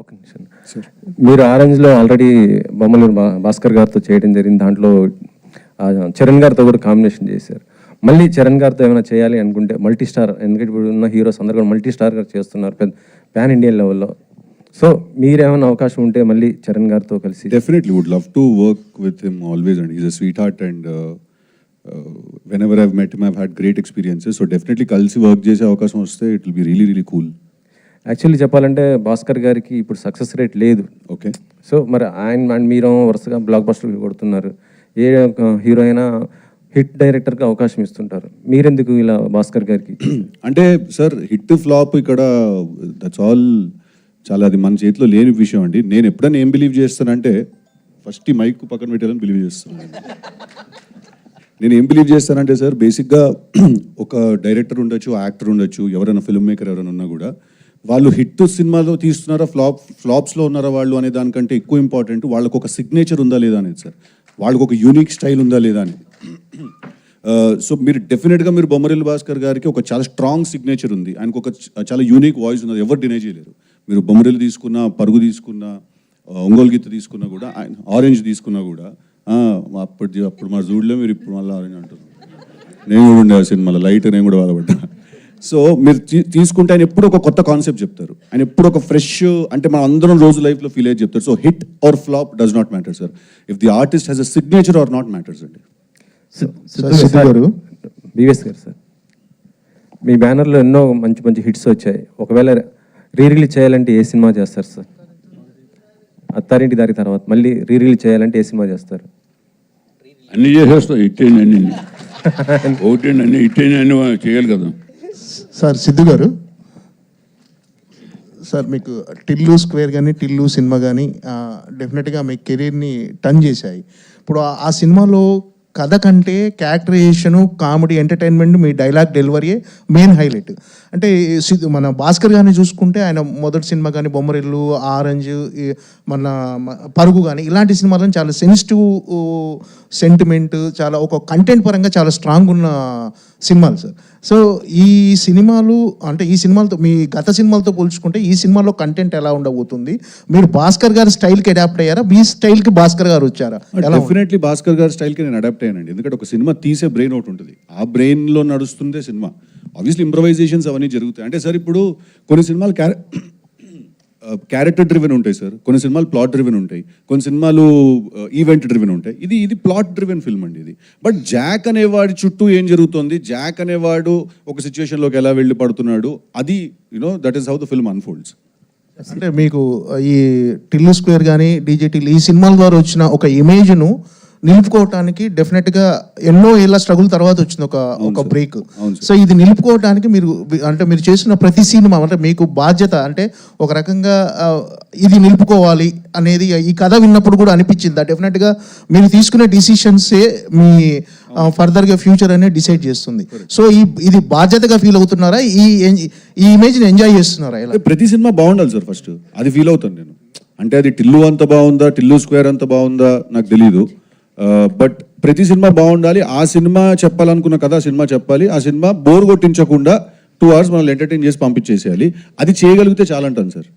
ఒక నిమిషం. మీరు ఆరెంజ్లో ఆల్రెడీ బొమ్మలూరు భాస్కర్ గారితో చేయడం జరిగింది. దాంట్లో చరణ్ గారితో కూడా కాంబినేషన్ చేశారు. మళ్ళీ చరణ్ గారితో ఏమైనా చేయాలి అనుకుంటే మల్టీ స్టార్, ఎందుకంటే ఇప్పుడు ఉన్న హీరోస్ అందరూ కూడా మల్టీ స్టార్ గారు చేస్తున్నారు పెద్ద పాన్ ఇండియన్ లెవెల్లో. సో మీరేమైనా అవకాశం ఉంటే మళ్ళీ చరణ్ గారితో కలిసి. Definitely would love to work with him always and is a sweet heart and whenever I've met him I've had great experiences, so definitely కలిసి వర్క్ చేసే అవకాశం వస్తే it will be really really cool. Actually చెప్పాలంటే భాస్కర్ గారికి ఇప్పుడు success rate లేదు. Okay, so మరి ఆయన అండ్ మీరు వరుసగా బ్లాక్ బస్టర్ కొడుతున్నారు. ఏ హీరో అయినా హిట్ డైరెక్టర్కి అవకాశం ఇస్తుంటారు, మీరెందుకు ఇలా భాస్కర్ గారికి? అంటే సార్ హిట్ ఫ్లాప్ ఇక్కడ దట్స్ ఆల్ చాలా అది మన చేతిలో లేని విషయం అండి. నేను ఎప్పుడైనా ఏం బిలీవ్ చేస్తానంటే ఫస్ట్ ఈ మైక్ పక్కన పెట్టాలని బిలీవ్ చేస్తాను. నేను ఏం బిలీవ్ చేస్తానంటే సార్ బేసిక్గా ఒక డైరెక్టర్ ఉండొచ్చు, యాక్టర్ ఉండొచ్చు, ఎవరైనా ఫిల్మ్ మేకర్ ఎవరైనా ఉన్నా కూడా వాళ్ళు హిట్ సినిమాలో తీస్తున్నారా ఫ్లాప్స్లో ఉన్నారా వాళ్ళు అనే దానికంటే ఎక్కువ ఇంపార్టెంట్ వాళ్ళకు ఒక సిగ్నేచర్ ఉందా లేదా అనేది సార్, వాళ్ళకు ఒక యూనిక్ స్టైల్ ఉందా లేదా అని. సో మీరు డెఫినెట్గా మీరు బొమ్మరిల్లు భాస్కర్ గారికి ఒక చాలా స్ట్రాంగ్ సిగ్నేచర్ ఉంది, ఆయనకు ఒక చాలా యూనిక్ వాయిస్ ఉంది, ఎవరు డినై చేయలేరు. మీరు బొమ్మరిల్లు తీసుకున్నా, పరుగు తీసుకున్నా, ఒంగోలు గీత తీసుకున్నా కూడా, ఆయన ఆరెంజ్ తీసుకున్నా కూడా అప్పుడు మా జూడ్లో మీరు ఇప్పుడు మళ్ళీ ఆరెంజ్ అంటారు. నేను కూడా ఉండే ఆ సినిమాలో లైట్, నేను కూడా బాధపడ్డా. సో మీరు తీసుకుంటే ఆయన ఎప్పుడు ఒక కొత్త కాన్సెప్ట్ చెప్తారు, ఆయన ఎప్పుడు ఒక ఫ్రెష్, అంటే మనం అందరం రోజు లైఫ్లో ఫీల్ అయ్యి చెప్తారు. So hit or flop does not matter sir, if the artist has a signature or not matters అండి. బీవీఎస్ గారు సార్, మీ బ్యానర్లో ఎన్నో మంచి మంచి హిట్స్ వచ్చాయి. ఒకవేళ రిలీజ్ చేయాలంటే ఏ సినిమా చేస్తారు సార్? అత్తారింటి దారి తర్వాత మళ్ళీ రిలీజ్ చేయాలంటే ఏ సినిమా చేస్తారు? అన్నీ చేసేస్తాం, ఇట్టేండి అన్ని ఒకటేండి అన్ని ఇట్టేండి అన్ని చేయాలి కదా సార్. సిద్ధు గారు సార్, మీకు టిల్లు స్క్వేర్ కానీ టిల్లు సినిమా కానీ డెఫినెట్గా మీ కెరీర్ని టర్న్ చేశాయి. ఇప్పుడు ఆ సినిమాలో కథ కంటే క్యారెక్టరైజేషను, కామెడీ, ఎంటర్టైన్మెంట్, మీ డైలాగ్ డెలివరీయే మెయిన్ హైలైట్. అంటే మన భాస్కర్ గారిని చూసుకుంటే ఆయన మొదటి సినిమా కానీ బొమ్మరిల్లు, ఆరెంజ్, మన పరుగు కానీ ఇలాంటి సినిమాలను చాలా సెన్సిటివ్ సెంటిమెంట్, చాలా ఒక కంటెంట్ పరంగా చాలా స్ట్రాంగ్ ఉన్న సినిమాలు సార్. సో ఈ సినిమాలు అంటే ఈ సినిమాలతో మీ గత సినిమాలతో పోల్చుకుంటే ఈ సినిమాలో కంటెంట్ ఎలా ఉండబోతుంది? మీరు భాస్కర్ గారి స్టైల్కి అడాప్ట్ అయ్యారా, మీ స్టైల్కి భాస్కర్ గారు వచ్చారా? డెఫినెట్లీ భాస్కర్ గారి స్టైల్కి నేను అడాప్ట్ అయ్యానండి. ఎందుకంటే ఒక సినిమా తీసే బ్రెయిన్ ఒకటి ఉంటుంది, ఆ బ్రెయిన్లో నడుస్తుందే సినిమా. ఆబ్వియస్లీ ఇంప్రవైజేషన్స్ అవన్నీ జరుగుతాయి. అంటే సార్ ఇప్పుడు కొన్ని సినిమాలు క్యారెక్టర్ డ్రివెన్ ఉంటాయి సార్, కొన్ని సినిమాలు ప్లాట్ డ్రివెన్ ఉంటాయి, కొన్ని సినిమాలు ఈవెంట్ డ్రివెన్ ఉంటాయి. ఇది ప్లాట్ డ్రివెన్ ఫిల్మ్ అండి ఇది. బట్ జాక్ అనేవాడి చుట్టూ ఏం జరుగుతుంది, జాక్ అనేవాడు ఒక సిచ్యువేషన్లోకి ఎలా వెళ్ళి పడుతున్నాడు, అది that is how the film unfolds. అంటే మీకు ఈ టిల్లు స్క్వేర్ కానీ డీజే టిల్లు ఈ సినిమాల ద్వారా వచ్చిన ఒక ఇమేజ్ను నిలుపుకోవటానికి డెఫినెట్గా ఎన్నో ఏళ్ళ స్ట్రగుల్ తర్వాత వచ్చింది ఒక బ్రేక్. సో ఇది నిలుపుకోవటానికి మీరు చేసిన ప్రతి సినిమా అంటే మీకు బాధ్యత, అంటే ఒక రకంగా ఇది నిలుపుకోవాలి అనేది ఈ కథ విన్నప్పుడు కూడా అనిపించింది. డెఫినెట్గా మీరు తీసుకునే డిసిషన్సే మీ ఫర్దర్గా ఫ్యూచర్ అనేది డిసైడ్ చేస్తుంది. సో ఇది బాధ్యతగా ఫీల్ అవుతున్నారా, ఈ ఇమేజ్ని ఎంజాయ్ చేస్తున్నారా? ప్రతి సినిమా బాగుండాలి సార్, ఫస్ట్ అది ఫీల్ అవుతాను నేను. అంటే అది టిల్లు అంత బాగుందా, టిల్లు స్క్వేర్ అంత బాగుందా నాకు తెలీదు, బట్ ప్రతి సినిమా బాగుండాలి. ఆ సినిమా చెప్పాలనుకున్న కథ ఆ సినిమా చెప్పాలి, ఆ సినిమా బోర్ కొట్టించకుండా 2 hours మనల్ని ఎంటర్టైన్ చేసి పంపించేసేయాలి. అది చేయగలిగితే చాలంటాను సార్.